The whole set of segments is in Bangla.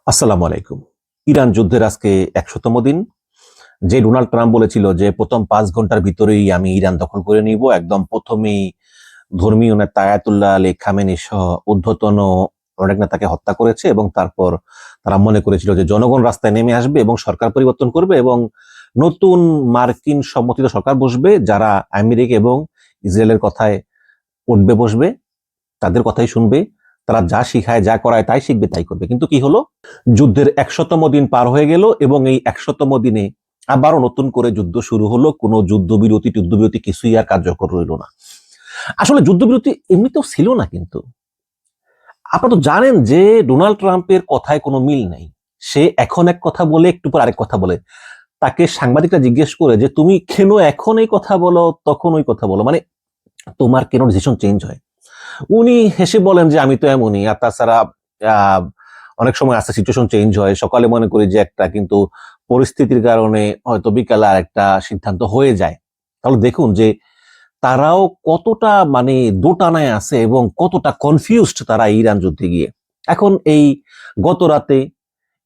আসসালামু আলাইকুম। ইরান যুদ্ধের আজকে ১০০তম দিন। যে ডোনাল্ড ট্রাম্প বলেছিল যে প্রথম ৫ ঘন্টার ভিতরেই আমি ইরান দখল করে নিব, একদম প্রথমেই ধর্মীয় নেতা আয়াতুল্লাহ আলী খামেনি সহ ঊর্ধ্বতন অনেক নেতাকে হত্যা করেছে এবং তারপর তারা মনে করেছিল যে জনগণ রাস্তায় নেমে আসবে এবং সরকার পরিবর্তন করবে এবং নতুন মার্কিন সমর্থিত সরকার বসবে, যারা আমেরিকা এবং ইসরায়েলের কথায় উঠবে বসবে, তাদের কথাই শুনবে, তারা যা শিখায় যা করায় তাই শিখবে তাই করবে। কিন্তু কি হলো, যুদ্ধের ১০০তম দিন পার হয়ে গেল এবং এই ১০০তম দিনে আবারও নতুন করে যুদ্ধ শুরু হলো। কোনো যুদ্ধবিরতি কিছুই আর কার্যকর রইল না। আসলে যুদ্ধবিরতি এমনিতেও ছিল না, কিন্তু আপনারা তো জানেন যে ডোনাল্ড ট্রাম্পের কথায় কোনো মিল নেই। সে এখন এক কথা বলে একটু পর আরেক কথা বলে। তাকে সাংবাদিকরা জিজ্ঞেস করে যে তুমি কেন এখন এই কথা বলো, তখন ওই কথা বলো, মানে তোমার কেন ডিসিশন চেঞ্জ হয়? উনি হেসে বলেন যে আমি তো এমনই, আর তাছাড়া আহ, অনেক সময় আস্তে সিচুয়েশন চেঞ্জ হয়, সকালে মনে করি যে একটা, কিন্তু পরিস্থিতির কারণে হয়তো বিকালে আর একটা সিদ্ধান্ত হয়ে যায়। তাহলে দেখুন যে তারাও কতটা মানে দোটানায় আছে এবং কতটা কনফিউজড তারা ইরান যুদ্ধে গিয়ে। এখন এই গত রাতে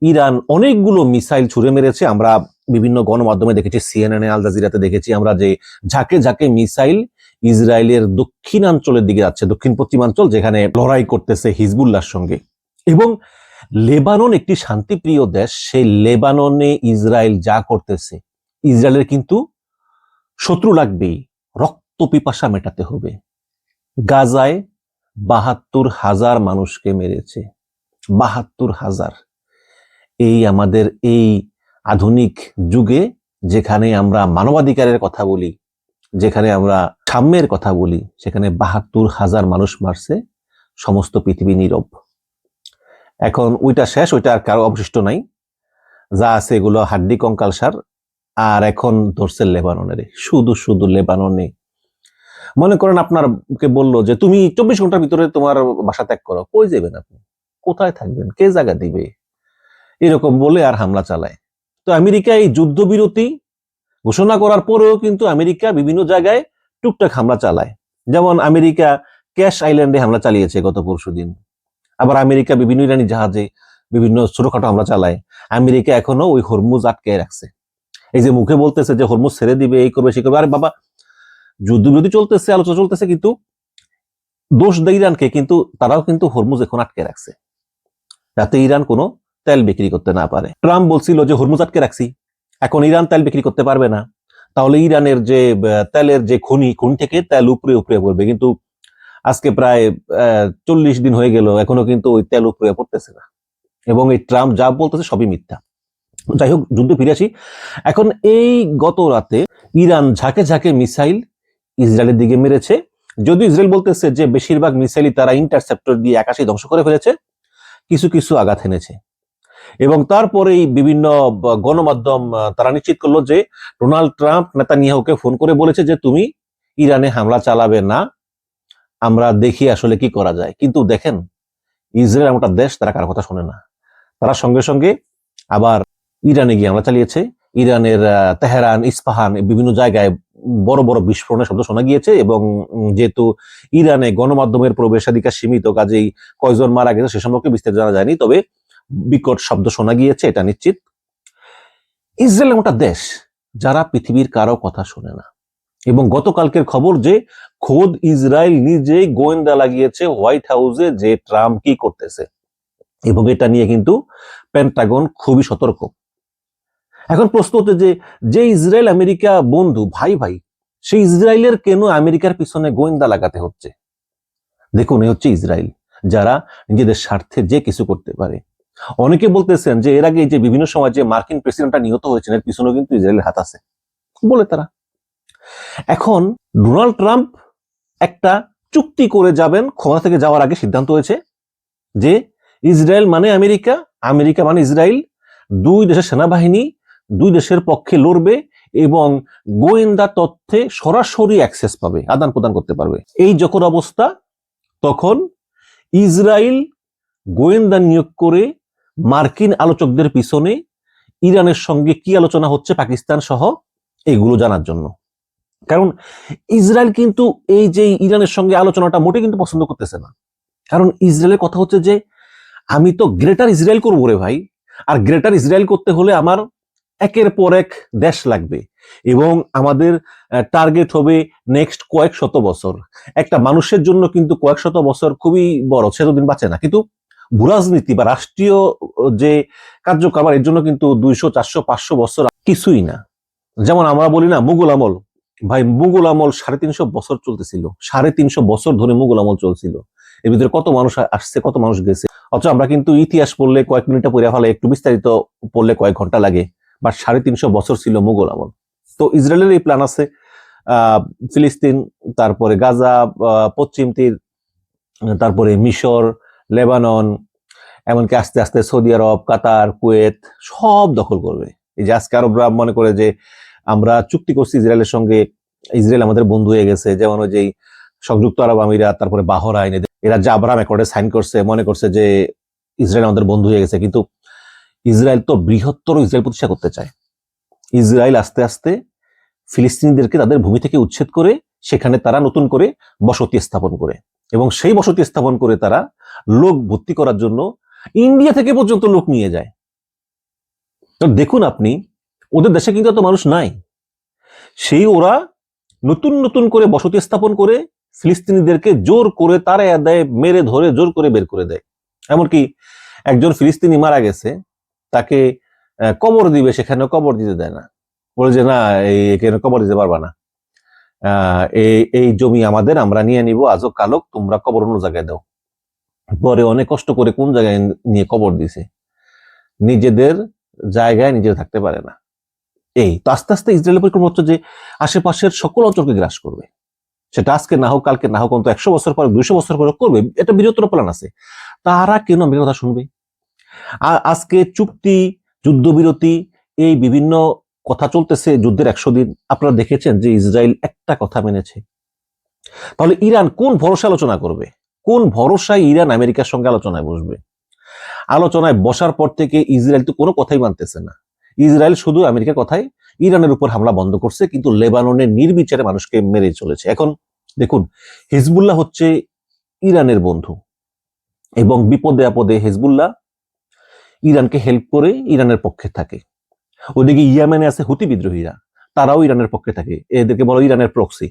ইরান অনেকগুলো মিসাইল ছুড়ে মেরেছে। আমরা বিভিন্ন গণমাধ্যমে দেখেছি, সিএনএন, আল জাজিরাতে দেখেছি আমরা যে ঝাঁকে ঝাঁকে মিসাইল ইসরায়েলের দক্ষিণাঞ্চলের দিকে যাচ্ছে, দক্ষিণ পশ্চিমাঞ্চল, যেখানে লড়াই করতেছে হিজবুল্লাহর সঙ্গে। এবং লেবানন একটি শান্তিপ্রিয় দেশ, সেই লেবাননে ইসরায়েল যা করতেছে, ইসরায়েলের কিন্তু শত্রু লাগবেই, রক্ত পিপাসা মেটাতে হবে। গাজায় ৭২,০০০ মানুষকে মেরেছে, ৭২,০০০। এই আমাদের এই আধুনিক যুগে, যেখানে আমরা মানবাধিকারের কথা বলি, যেখানে আমরা সাম্যের কথা বলি, সেখানে ৭২,০০০ মানুষ মারছে, সমস্ত পৃথিবী নীরব। এখন ওইটা শেষ, ওইটা আর কারো অবশিষ্ট নাই, যা আছে এগুলো হাড্ডি কঙ্কাল সার। আর এখন ধরছে লেবাননের, শুধু শুধু লেবাননে। মনে করেন আপনারকে বললো যে তুমি ২৪ ঘন্টার ভিতরে তোমার বাসা ত্যাগ করো, কই যাবেন আপনি? কোথায় থাকবেন? কে জায়গা দিবে? এরকম বলে আর হামলা চালায়। তো আমেরিকা এই যুদ্ধবিরতি ঘোষণা করার পরেও কিন্তু আমেরিকা বিভিন্ন জায়গায় টুকটাক হামলা চালায়। যেমন আমেরিকা ক্যাশ আইল্যান্ডে হামলা চালিয়েছে গত পরশুদিন। আবার আমেরিকা বিভিন্ন ইরানি জাহাজে বিভিন্ন ছোটখাটো হামলা চালায়। আমেরিকা এখনো ওই হরমুজ আটকে রাখছে। এই যে মুখে বলতেছে যে হরমুজ ছেড়ে দিবে, এই করবে সে করবে, আরে বাবা, যুদ্ধবিরতি চলতেছে, আলোচনা চলতেছে, কিন্তু দোষ দেয় ইরানকে, কিন্তু তারাও কিন্তু হরমুজ এখন আটকে রাখছে, যাতে ইরান কোনো তেল বিক্রি করতে না পারে। ট্রাম্প বলছিল যে হরমুজ আটকে রাখছি, এখন ইরান তেল বিক্রি করতে পারবে না, তাহলে ইরানের যে তেলের যে খনি থেকে তেল উপরে উপরে পড়বে। কিন্তু আজকে প্রায় ৪০ দিন হয়ে গেল, এখনো কিন্তু ওই তেল উপরে পড়তেছে না, এবং এই ট্রাম্প যা বলতেছে সবই মিথ্যা। যাই হোক, যুদ্ধ ফিরে আসি। এখন এই গত রাতে ইরান ঝাঁকে ঝাঁকে মিসাইল ইসরায়েলের দিকে মেরেছে। যদিও ইসরায়েল বলতেছে যে বেশিরভাগ মিসাইলই তারা ইন্টারসেপ্টর দিয়ে আকাশে ধ্বংস করে ফেলেছে, কিছু কিছু আঘাত এনেছে। এবং তারপরেই বিভিন্ন গণমাধ্যম তারা নিশ্চিত করলো যে ডোনাল্ড ট্রাম্প নেতানিয়াহুকে ফোন করে বলেছে যে তুমি ইরানে হামলা চালাবে না, আমরা দেখি আসলে কি করা যায়। কিন্তু দেখেন, ইসরায়েল এমন একটা দেশ, তারা কারো কথা শোনে না। তারা সঙ্গে সঙ্গে আবার ইরানে গিয়ে হামলা চালিয়েছে। ইরানের তেহরান, ইস্পাহান, বিভিন্ন জায়গায় বড় বড় বিস্ফোরণের শব্দ শোনা গিয়েছে। এবং যেহেতু ইরানে গণমাধ্যমের প্রবেশাধিকার সীমিত, কাজেই কয়জন মারা গেছে সে সম্পর্কে বিস্তারিত জানা যায়নি, তবে বিকট শব্দ শোনা গিয়েছে, এটা নিশ্চিত। ইসরায়েল এমন একটা দেশ যারা পৃথিবীর কারো কথা শোনে না। এবং গতকালকের খবর যে খোদ ইসরায়েল নিজেই গোয়েন্দা লাগিয়েছে হোয়াইট হাউসে যে ট্রাম্প কি করতেছে, এবং এটা নিয়ে কিন্তু পেন্টাগন খুবই সতর্ক। এখন প্রশ্ন হচ্ছে যে যে ইসরায়েল আমেরিকা বন্ধু, ভাই ভাই, সেই ইসরায়েলের কেন আমেরিকার পিছনে গোয়েন্দা লাগাতে হচ্ছে? দেখুন, এ হচ্ছে ইসরায়েল, যারা নিজেদের স্বার্থে যে কিছু করতে পারে। অনেকে বলতেছেন যে এর আগে যে বিভিন্ন সময় যে মার্কিন প্রেসিডেন্টরা নিহত হয়েছেন, এর পিছনেও কিন্তু ইসরায়েলের হাত আছে বলে তারা। এখন ডোনাল্ড ট্রাম্প একটা চুক্তি করে যাবেন, ক্ষমতা থেকে যাওয়ার আগে সিদ্ধান্ত হয়েছে যে ইসরায়েল মানে আমেরিকা, আমেরিকা মানে ইসরায়েল, দুই দেশের সেনাবাহিনী দুই দেশের পক্ষে লড়বে এবং গোয়েন্দা তথ্যে সরাসরি অ্যাক্সেস পাবে, আদান প্রদান করতে পারবে। এই যখন অবস্থা, তখন ইসরায়েল গোয়েন্দা নিয়োগ করে মার্কিন আলোচকদের পিছনে ইরানের সঙ্গে কি আলোচনা হচ্ছে পাকিস্তান সহ, এগুলো জানার জন্য। কারণ ইসরায়েল কিন্তু এই যে ইরানের সঙ্গে আলোচনাটা মোটে কিন্তু পছন্দ করতেছে না। কারণ ইসরায়েলের কথা হচ্ছে যে আমি তো গ্রেটার ইসরায়েল করবো রে ভাই। আর গ্রেটার ইসরায়েল করতে হলে আমার একের পর এক দেশ লাগবে, এবং আমাদের টার্গেট হবে নেক্সট কয়েক শত বছর। একটা মানুষের জন্য কিন্তু কয়েক শত বছর খুবই বড়, সে যতদিন বাঁচে না, কিন্তু ভূরাজনীতি বা রাষ্ট্রীয় যে কার্যক্রম এর জন্য কিন্তু 200, 400, 500 বছর কিছুই না। যেমন আমরা বলি না মুঘল আমল, ভাই মুঘল আমল 350 বছর চলতেছিল, 350 বছর ধরে মুঘল আমল চলছিল। এর ভিতরে কত মানুষ আসছে, কত মানুষ গেছে। অথচ আমরা কিন্তু ইতিহাস পড়লে কয়েক মিনিটে পড়ে ফেলে, একটু বিস্তারিত পড়লে কয়েক ঘন্টা লাগে। বাট 350 বছর ছিল মুঘল আমল। তো ইসরায়েলের এই প্ল্যান আছে ফিলিস্তিন, তারপরে গাজা, পশ্চিম তীর, তারপরে মিশর, লেবানন, এমনকি আস্তে আস্তে সৌদি আরব, কাতার, কুয়েত সব দখল করবে। এই যে আজকে আরবরা মনে করে যে আমরা চুক্তি করছি ইসরায়েলের সঙ্গে, ইসরায়েল আমাদের বন্ধু হয়ে গেছে, যেমন ওই যে সংযুক্ত আরব আমিরাত, তারপরে বাহরাইন, এরা যে আব্রাহাম অ্যাকর্ডে সাইন করছে, মনে করছে যে ইসরায়েল আমাদের বন্ধু হয়ে গেছে। কিন্তু ইসরায়েল তো বৃহত্তর ইসরায়েল প্রতিষ্ঠা করতে চায়। ইসরায়েল আস্তে আস্তে ফিলিস্তিনিদেরকে তাদের ভূমি থেকে উচ্ছেদ করে সেখানে তারা নতুন করে বসতি স্থাপন করে, এবং সেই বসতি স্থাপন করে তারা লোক ভর্তি করার জন্য ইন্ডিয়া থেকে পর্যন্ত লোক নিয়ে যায়। তো দেখুন আপনি, ওদের দেশে কিন্তু এত মানুষ নাই, সেই ওরা নতুন নতুন করে বসতি স্থাপন করে ফিলিস্তিনিদেরকে জোর করে তারা দেয়, মেরে ধরে জোর করে বের করে দেয়। এমনকি একজন ফিলিস্তিনি মারা গেছে, তাকে কবর দিবে, সেখানে কবর দিতে দেয় না, বলে যে না এখানে কবর দিতে পারবা না, এই জমি আমাদের, আমরা নিয়ে নিব, আজও কালক তোমরা কবর অন্য জায়গায় দাও। পরে অনেক কষ্ট করে কোন জায়গায় নিয়ে কবর দিছে, নিজেদের জায়গায় নিজে থাকতে পারে না। এই তো আস্তে আস্তে ইসরায়েলের পরিকল্পনা হচ্ছে যে আশেপাশের সকল অঞ্চলকে গ্রাস করবে, সেটা আজকে না হোক, কালকে না হোক, অন্তত 100 বছর পরে, 200 বছর পরে করবে। এটা বৃহত্তর প্ল্যান আছে। তারা কেন আমেরিকার কথা শুনবে? আজকে চুক্তি, যুদ্ধবিরতি, এই বিভিন্ন কথা চলতেছে, যুদ্ধের 100 দিন। আপনারা দেখেছেন যে ইসরায়েল একটা কথা মেনেছে। তাহলে ইরান কোন ভরসা আলোচনা করবে? কোন ভরসায় ইরান আমেরিকার সঙ্গে আলোচনায় বসবে? আলোচনায় বসার পর থেকে ইসরায়েল তো কোনো কথাই মানতেছে না। ইসরায়েল শুধু আমেরিকার কথায় ইরানের উপর হামলা বন্ধ করছে, কিন্তু লেবাননে নির্বিচারে মানুষকে মেরে চলেছে। এখন দেখুন, হিজবুল্লাহ হচ্ছে ইরানের বন্ধু, এবং বিপদে আপদে হিজবুল্লাহ ইরানকে হেল্প করে ইরানের পক্ষে থাকে। ওদিকে ইয়েমেনে আছে হুতি বিদ্রোহীরা, তারাও ইরানের পক্ষে থাকে, এদেরকে বলো ইরানের প্রক্সি।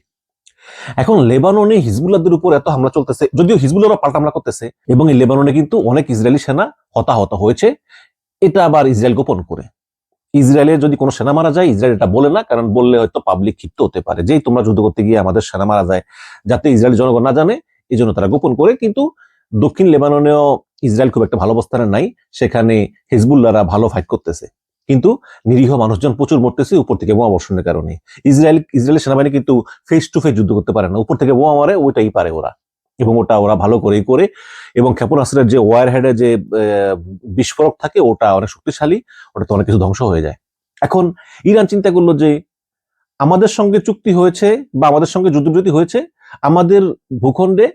এখন লেবাননে হিজবুল্লাহদের উপর এত হামলা চলতেছে, যদিও হিজবুল্লাহরা পাল্টা হামলা করতেছে, এবং এই লেবাননে কিন্তু অনেক ইসরায়েলি সেনা হতাহত হয়েছে। এটা আবার ইসরায়েল গোপন করে। ইসরায়েলের যদি কোনো সেনা মারা যায়, ইসরায়েল এটা বলে না, কারণ বললে হয়তো পাবলিক ক্ষিপ্ত হতে পারে, যেই তোমরা যুদ্ধ করতে গিয়ে আমাদের সেনা মারা যায়, যাতে ইসরায়েল জনগণ না জানে, এই জন্য তারা গোপন করে। কিন্তু দক্ষিণ লেবাননেও ইসরায়েল খুব একটা ভালো অবস্থানে নাই, সেখানে হিজবুল্লাহরা ভালো ফাইট করতেছে, কিন্তু নিরীহ মানুষজন প্রচুর মরতেছে উপর থেকে বোমা বর্ষণের কারণে। ইসরায়েলের সেনাবাহিনী কিন্তু ফেস টু ফেস যুদ্ধ করতে পারে না, উপর থেকে বোমা মারে, ওইটাই পারে ওরা, এবং ওটা ওরা ভালো করেই করে। এবং ক্ষেপণাস্ত্রের যে ওয়ার হেডে যে বিস্ফোরক থাকে, ওটা অনেক শক্তিশালী, ওটাতে অনেক কিছু ধ্বংস হয়ে যায়। এখন ইরান চিন্তা করলো যে আমাদের সঙ্গে চুক্তি হয়েছে বা আমাদের সঙ্গে যুদ্ধবিরতি হয়েছে, আমাদের ভূখণ্ডে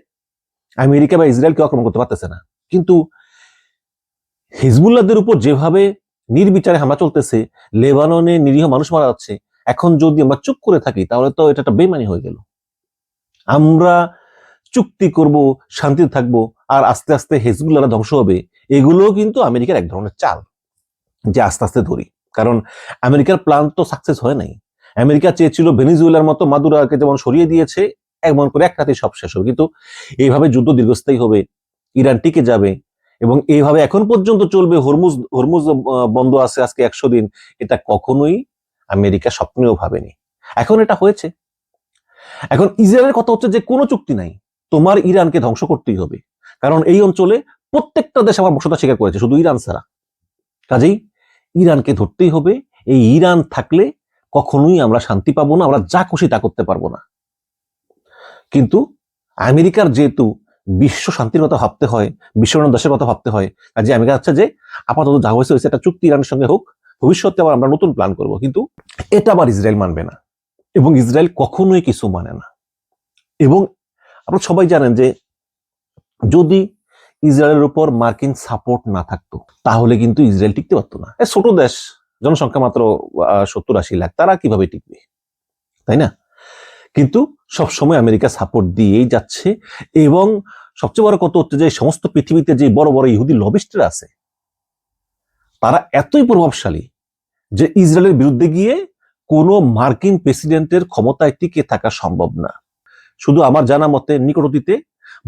আমেরিকা বা ইসরায়েল কেউ আক্রমণ করতে পারতেছে না, কিন্তু হিজবুল্লাহদের উপর যেভাবে নির্বিচারে হামলা চলতেছে, লেবাননে নিরীহ মানুষ মারা যাচ্ছে, এখন যদি আমরা চুপ করে থাকি তাহলে তো এটা একটা বেমানি হয়ে গেল। আমরা চুক্তি করব, শান্তিতে থাকবো, আর আস্তে আস্তে হিজবুল্লাহরা ধ্বংস হবে। এগুলোও কিন্তু আমেরিকার এক ধরনের চাল, যে আস্তে আস্তে ধরি। কারণ আমেরিকার প্ল্যান তো সাকসেস হয় নাই। আমেরিকা চেয়েছিল ভেনিজুয়েলার মতো মাদুরাকে যেমন সরিয়ে দিয়েছে, এমন করে এক রাতে সব শেষ হবে, কিন্তু এইভাবে যুদ্ধ দীর্ঘস্থায়ী হবে, ইরান টিকে যাবে, এবং এইভাবে এখন পর্যন্ত চলবে। হরমুজ হরমুজ বন্ধ আছে আজকে 100 দিন। এটা কখনোই আমেরিকা স্বপ্নেও ভাবেনি, এখন এটা হয়েছে। এখন ইসরায়েলের কথা হচ্ছে যে কোনো চুক্তি নাই, তোমার ইরানকে ধ্বংস করতেই হবে, কারণ এই অঞ্চলে প্রত্যেকটা দেশ আমার বসতা স্বীকার করেছে, শুধু ইরান ছাড়া। কাজেই ইরানকে ধরতেই হবে। এই ইরান থাকলে কখনোই আমরা শান্তি পাবো না, আমরা যা খুশি তা করতে পারবো না। কিন্তু আমেরিকার যেহেতু বিশ্ব শান্তির কথা ভাবতে হয়, বিশ্ব দেশের কথা ভাবতে হয়, কাজে আমেরিকা চাচ্ছে যে আপাতত যা হয়েছে একটা চুক্তি ইরানের সঙ্গে হোক, ভবিষ্যতে আবার আমরা নতুন প্ল্যান করব। কিন্তু এটা আবার ইসরায়েল মানবে না, এবং ইসরায়েল কখনোই কিছু মানে না। এবং আপনারা সবাই জানেন যে যদি ইসরায়েলের উপর মার্কিন সাপোর্ট না থাকতো, তাহলে কিন্তু ইসরায়েল টিকতে পারতো না। ছোট দেশ, জনসংখ্যা মাত্র 70-80 লাখ, তারা কিভাবে টিকবে, তাই না? কিন্তু সবসময় আমেরিকা সাপোর্ট দিয়েই যাচ্ছে। এবং সবচেয়ে বড় কথা হচ্ছে যে সমস্ত পৃথিবীতে যে বড় বড় ইহুদি লবিস্টরা আছে, তারা এতই প্রভাবশালী যে ইসরায়েলের বিরুদ্ধে গিয়ে কোনো মার্কিন প্রেসিডেন্টের ক্ষমতায় টিকে থাকা সম্ভব না। শুধু আমার জানা মতে নিকট অতীতে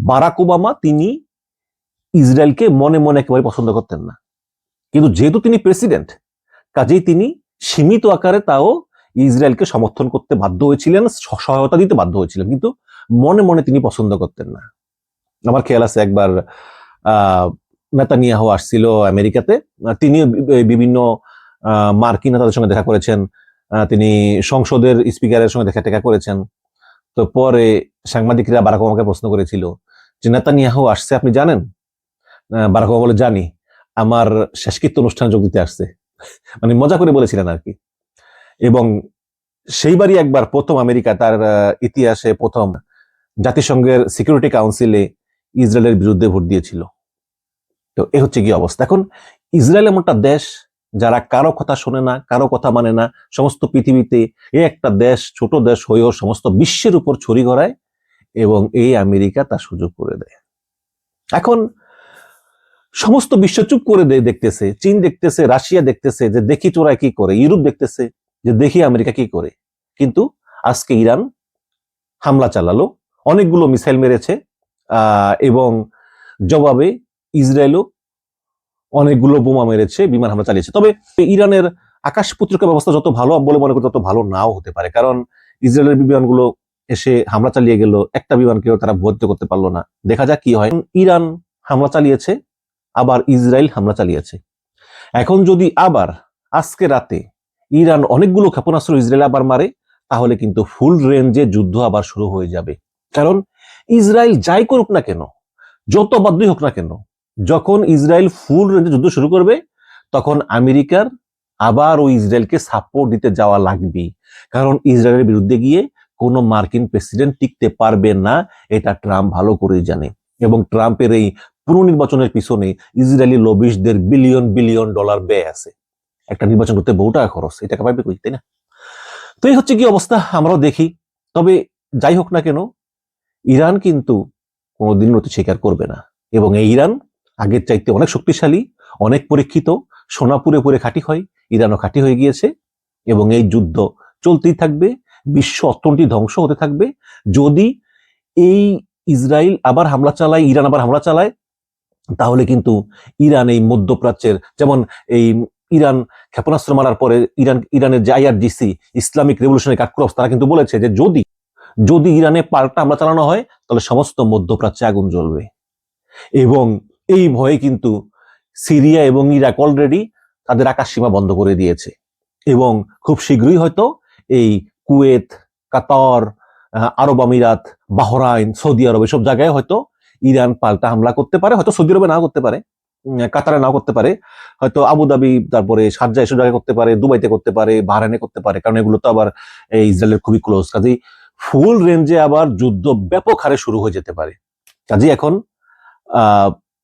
বারাক ওবামা তিনি ইসরায়েলকে মনে মনে একেবারে পছন্দ করতেন না, কিন্তু যেহেতু তিনি প্রেসিডেন্ট, কাজেই তিনি সীমিত আকারে তাও ইসরায়েলকে সমর্থন করতে বাধ্য হয়েছিলেন, সহায়তা দিতে বাধ্য হয়েছিলেন, কিন্তু মনে মনে তিনি পছন্দ করতেন না। আমার খেয়াল আছে একবার নেতানিয়াহু আসছিল আমেরিকাতে, তিনি বিভিন্ন মার্কিন নেতাদের সঙ্গে দেখা করেছেন, তিনি সংসদের স্পিকারের সঙ্গে দেখা করেছেন। তো পরে সাংবাদিকরা বারাক ওবামাকে প্রশ্ন করেছিল যে নেতানিয়াহু আসছে আপনি জানেন? বারাক ওবামা বলে জানি, আমার শেষকৃত্য অনুষ্ঠানে যোগ দিতে আসছে, মানে মজা করে বলেছিলেন আর কি। এবং সেইবারই একবার প্রথম আমেরিকা তার ইতিহাসে প্রথম জাতিসংঘের সিকিউরিটি কাউন্সিলে ইসরায়েলের বিরুদ্ধে ভোট দিয়েছিল। তো এ হচ্ছে কি অবস্থা। এখন ইসরায়েল এমনটা দেশ যারা কারো কথা শোনে না, কারো কথা মানে না, সমস্ত পৃথিবীতে এ একটা দেশ, ছোট দেশ হয়েও সমস্ত বিশ্বের উপর ছড়ি ঘোরায়, এবং এই আমেরিকা তার সুযোগ করে দেয়। এখন সমস্ত বিশ্ব চুপ করে দেয়, দেখতেছে, চীন দেখতেছে, রাশিয়া দেখতেছে যে দেখি তোরা কি করে, ইউরোপ দেখতেছে যে দেখি আমেরিকা কি করে। কিন্তু আজকে ইরান হামলা চালালো, অনেকগুলো মিসাইল মেরেছে, এবং জবাবে ইসরায়েলও অনেকগুলো বোমা মেরেছে, বিমান হামলা চালিয়েছে। তবে ইরানের আকাশ প্রতিরক্ষা ব্যবস্থা যত ভালো বলে মনে করি তত ভালো নাও হতে পারে, কারণ ইসরায়েলের বিমানগুলো এসে হামলা চালিয়ে গেল, একটা বিমানকেও তারা ভর্তি করতে পারলো না। দেখা যাক কি হয়। ইরান হামলা চালিয়েছে, আবার ইসরায়েল হামলা চালিয়েছে। এখন যদি আবার আজকে রাতে ইরান অনেকগুলো ক্ষেপণাস্ত্র ইসরায়েল আবার মারে, তাহলে কিন্তু ফুল রেঞ্জে যুদ্ধ আবার শুরু হয়ে যাবে। কারণ ইসরায়েল যাই করুক না কেন, যত বাধ্যই হোক না কেন, যখন ইসরায়েল ফুল রেঞ্জে যুদ্ধ শুরু করবে, তখন আমেরিকার আবার ওই ইসরায়েলকে সাপোর্ট দিতে যাওয়া লাগবে। কারণ ইসরায়েলের বিরুদ্ধে গিয়ে কোনো মার্কিন প্রেসিডেন্ট টিকতে পারবে না, এটা ট্রাম্প ভালো করেই জানে। এবং ট্রাম্পের এই পুনর্নির্বাচনের পিছনে ইসরায়েলি লবিস্টদের বিলিয়ন বিলিয়ন ডলার ব্যয় আছে। একটা নির্বাচন করতে বহু টাকা খরচ, এটা পাইবে কই, তাই না? তো এই হচ্ছে কি অবস্থা, আমরাও দেখি। তবে যাই হোক না কেন, ইরান কিন্তু কোনোদিন নতি স্বীকার করবে না। এবং এই ইরান আগের চাইতে অনেক শক্তিশালী, অনেক পরীক্ষিত, সোনা পুরে পুরে খাঁটি হয়, ইরানও খাঁটি হয়ে গিয়েছে। এবং এই যুদ্ধ চলতেই থাকবে, বিশ্ব অর্থনীতি ধ্বংস হতে থাকবে। যদি এই ইসরায়েল আবার হামলা চালায়, ইরান আবার হামলা চালায়, তাহলে কিন্তু ইরান এই মধ্যপ্রাচ্যের, যেমন এই ইরান ক্ষেপণাস্ত্র মারার পরে ইরানের যে IRGC, Islamic Revolutionary Guard Corps, তারা কিন্তু বলেছে যে যদি ইরানে পাল্টা হামলা চালানো হয়, তাহলে সমস্ত মধ্যপ্রাচ্যে আগুন জ্বলবে। এবং এই ভয়ে কিন্তু সিরিয়া এবং ইরাক অলরেডি তাদের আকাশ সীমা বন্ধ করে দিয়েছে। এবং খুব শীঘ্রই হয়তো এই কুয়েত, কাতার, আরব আমিরাত, বাহরাইন, সৌদি আরব, এসব জায়গায় হয়তো ইরান পাল্টা হামলা করতে পারে। হয়তো সৌদি আরবে নাও করতে পারে, কাতারে নাও করতে পারে, হয়তো আবুধাবি, তারপরে শারজাহ, এসব জায়গায় করতে পারে, দুবাইতে করতে পারে, বাহরাইনে করতে পারে, কারণ এগুলো তো আবার ইসরায়েলের খুবই ক্লোজ। কাজেই ফুল রেঞ্জে আবার যুদ্ধ ব্যাপক হারে শুরু হয়ে যেতে পারে। কাজেই এখন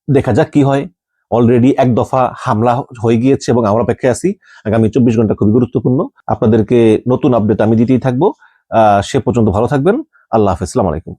দেখা যাক কি হয়। অলরেডি এক দফা হামলা হয়ে গিয়েছে এবং আমরা অপেক্ষায় আছি। আগামী 24 ঘন্টা খুবই গুরুত্বপূর্ণ। আপনাদেরকে নতুন আপডেট আমি দিতেই থাকবো। সে পর্যন্ত ভালো থাকবেন। আল্লাহ হাফেজ, আসসালামু আলাইকুম।